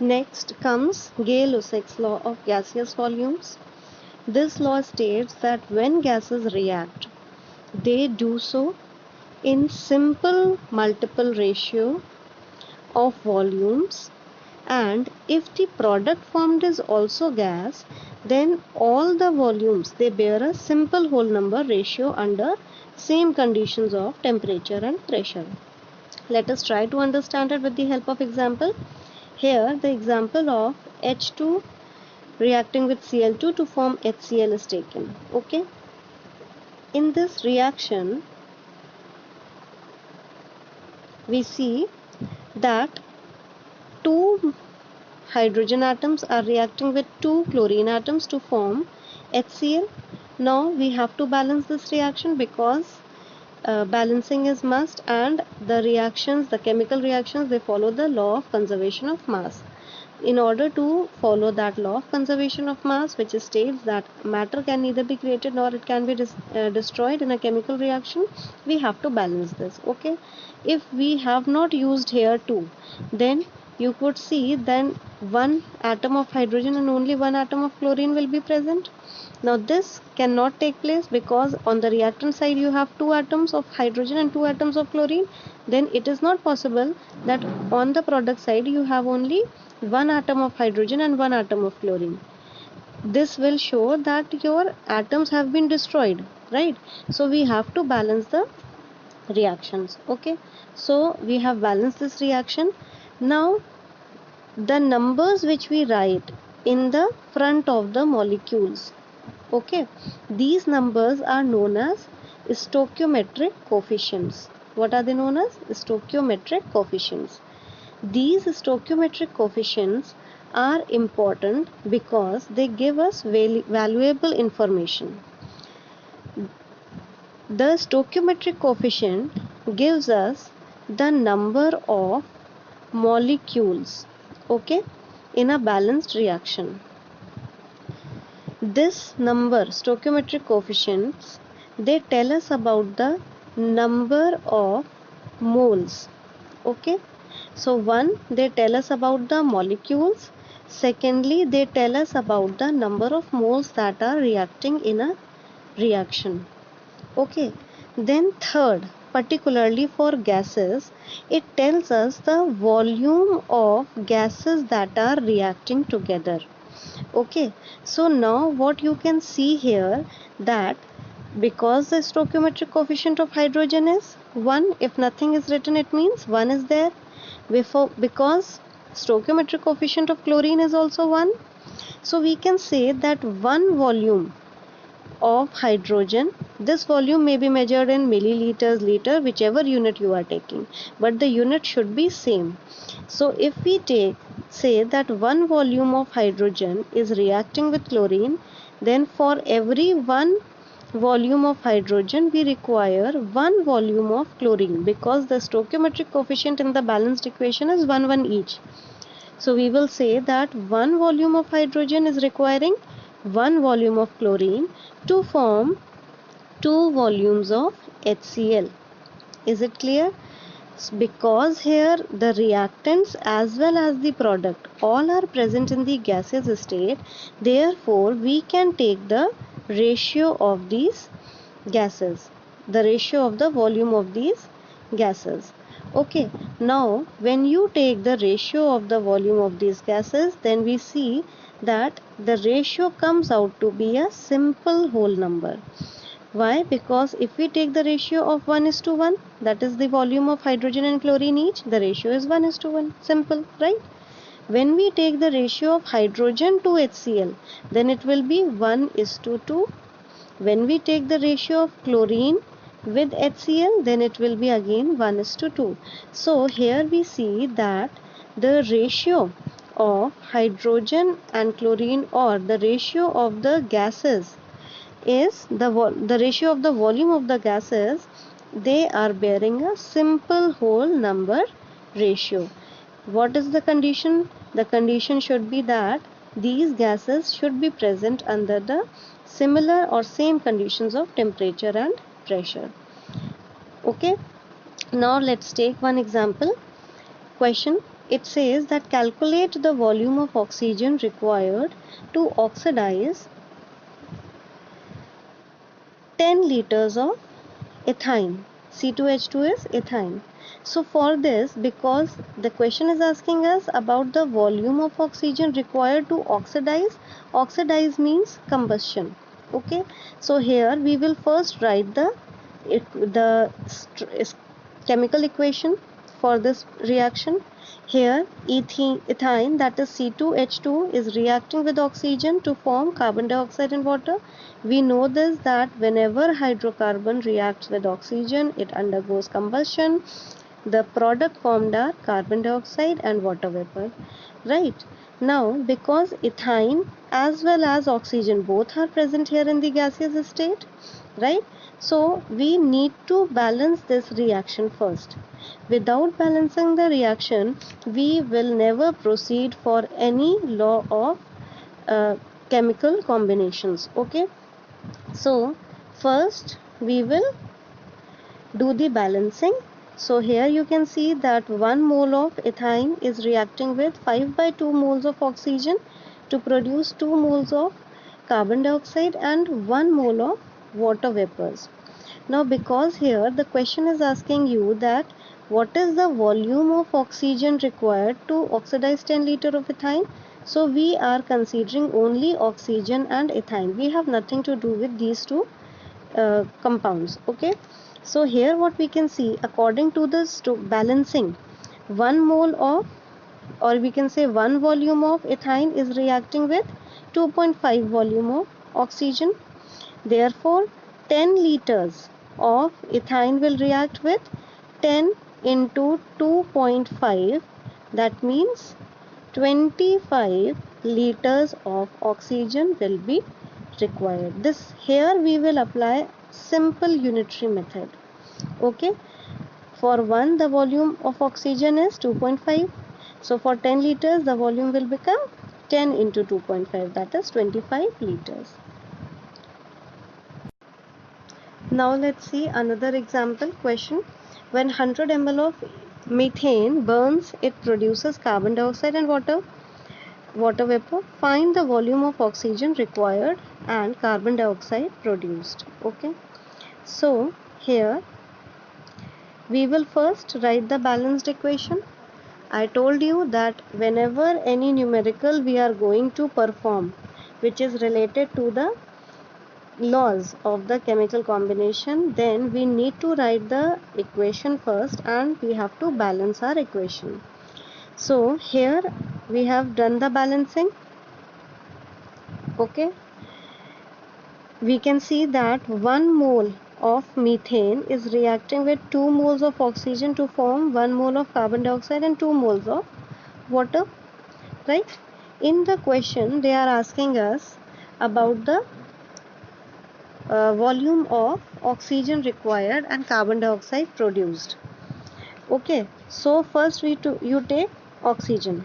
Next comes Gay-Lussac's law of gaseous volumes. This law states that when gases react, they do so in simple multiple ratio of volumes, and if the product formed is also gas, then all the volumes they bear a simple whole number ratio under same conditions of temperature and pressure. Let us try to understand it with the help of example. Here the example of H2 reacting with Cl2 to form HCl is taken. Okay, in this reaction we see that two hydrogen atoms are reacting with two chlorine atoms to form HCl. Now we have to balance this reaction because balancing is must, and the reactions, the chemical reactions, they follow the law of conservation of mass. In order to follow that law of conservation of mass, which states that matter can neither be created nor it can be destroyed in a chemical reaction, we have to balance this. Okay, if we have not used here 2, then you could see then one atom of hydrogen and only one atom of chlorine will be present. Now this cannot take place because on the reactant side you have 2 atoms of hydrogen and 2 atoms of chlorine. Then it is not possible that on the product side you have only 1 atom of hydrogen and 1 atom of chlorine. This will show that your atoms have been destroyed, right? So we have to balance the reactions. Okay, so we have balanced this reaction. Now the numbers which we write in the front of the molecules, okay, these numbers are known as stoichiometric coefficients. What are they known as? Stoichiometric coefficients. These stoichiometric coefficients are important because they give us valuable information. The stoichiometric coefficient gives us the number of molecules, okay, in a balanced reaction. This number, stoichiometric coefficients, they tell us about the number of moles. Okay, so one, they tell us about the molecules. Secondly, they tell us about the number of moles that are reacting in a reaction. Okay, then third, particularly for gases, it tells us the volume of gases that are reacting together. Okay, so now what you can see here, that because the stoichiometric coefficient of hydrogen is 1, if nothing is written it means 1 is there. Because stoichiometric coefficient of chlorine is also 1, so we can say that one volume of hydrogen, this volume may be measured in milliliters, liter, whichever unit you are taking, but the unit should be same. So if we say that one volume of hydrogen is reacting with chlorine, then for every one volume of hydrogen we require one volume of chlorine, because the stoichiometric coefficient in the balanced equation is 1 each. So we will say that one volume of hydrogen is requiring one volume of chlorine to form 2 volumes of HCl. Is it clear? Because here the reactants as well as the product all are present in the gaseous state, therefore we can take the ratio of these gases, the ratio of the volume of these gases. Okay, now when you take the ratio of the volume of these gases, then we see that the ratio comes out to be a simple whole number. Why? Because if we take the ratio of 1:1, that is the volume of hydrogen and chlorine each, the ratio is 1:1. Simple, right? When we take the ratio of hydrogen to HCl, then it will be 1:2. When we take the ratio of chlorine with HCl, then it will be again 1:2. So here we see that the ratio of hydrogen and chlorine, or the ratio of the gases, is the ratio of the volume of the gases, they are bearing a simple whole number ratio. What is the condition? The condition should be that these gases should be present under the similar or same conditions of temperature and pressure. Okay, now let's take one example question. it says that calculate the volume of oxygen required to oxidize 10 liters of ethyne. C2H2 is ethyne. So for this, because the question is asking us about the volume of oxygen required to oxidize means combustion. Okay, so here we will first write the chemical equation for this reaction. Here ethyne, that is C2H2, is reacting with oxygen to form carbon dioxide and water. We know this, that whenever hydrocarbon reacts with oxygen, it undergoes combustion. The product formed are carbon dioxide and water vapor. Right. Now, because ethyne as well as oxygen both are present here in the gaseous state, right? So we need to balance this reaction first. Without balancing the reaction, we will never proceed for any law of chemical combinations. Okay, so first we will do the balancing. So here you can see that 1 mole of ethyne is reacting with 5/2 moles of oxygen to produce 2 moles of carbon dioxide and 1 mole of water vapors. Now, because here the question is asking you that what is the volume of oxygen required to oxidize 10 liter of ethyne. So we are considering only oxygen and ethyne. We have nothing to do with these two compounds. Okay, so here what we can see, according to the balancing, 1 mole of, or we can say 1 volume of ethyne is reacting with 2.5 volume of oxygen. Therefore 10 liters of ethyne will react with 10 into 2.5, that means 25 liters of oxygen will be required. This here we will apply simple unitary method. Okay, for 1 the volume of oxygen is 2.5, so for 10 liters the volume will become 10 into 2.5, that is 25 liters. Now let's see another example question. When 100 ml of methane burns, it produces carbon dioxide and water vapor. Find the volume of oxygen required and carbon dioxide produced. Okay, so here we will first write the balanced equation. I told you that whenever any numerical we are going to perform which is related to the laws of the chemical combination, then we need to write the equation first and we have to balance our equation. So here we have done the balancing. Okay, we can see that 1 mole of methane is reacting with 2 moles of oxygen to form 1 mole of carbon dioxide and 2 moles of water, right? In the question they are asking us about the volume of oxygen required and carbon dioxide produced. Okay, so first you take oxygen.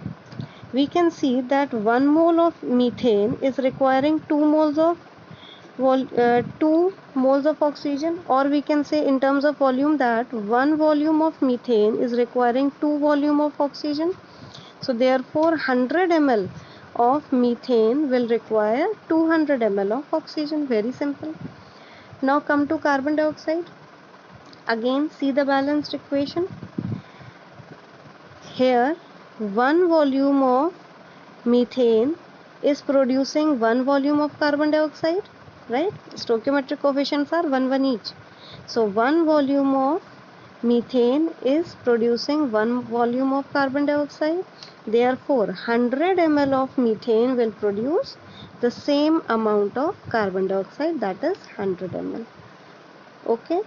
We can see that 1 mole of methane is requiring 2 moles of 2 moles of oxygen, or we can say in terms of volume that 1 volume of methane is requiring 2 volume of oxygen. So therefore 100 ml of methane will require 200 ml of oxygen. Very simple. Now come to carbon dioxide. Again see the balanced equation. Here 1 volume of methane is producing 1 volume of carbon dioxide, right? Stoichiometric coefficients are 1 1 each. So 1 volume of methane is producing 1 volume of carbon dioxide. Therefore 100 ml of methane will produce the same amount of carbon dioxide, that is 100 ml. Okay,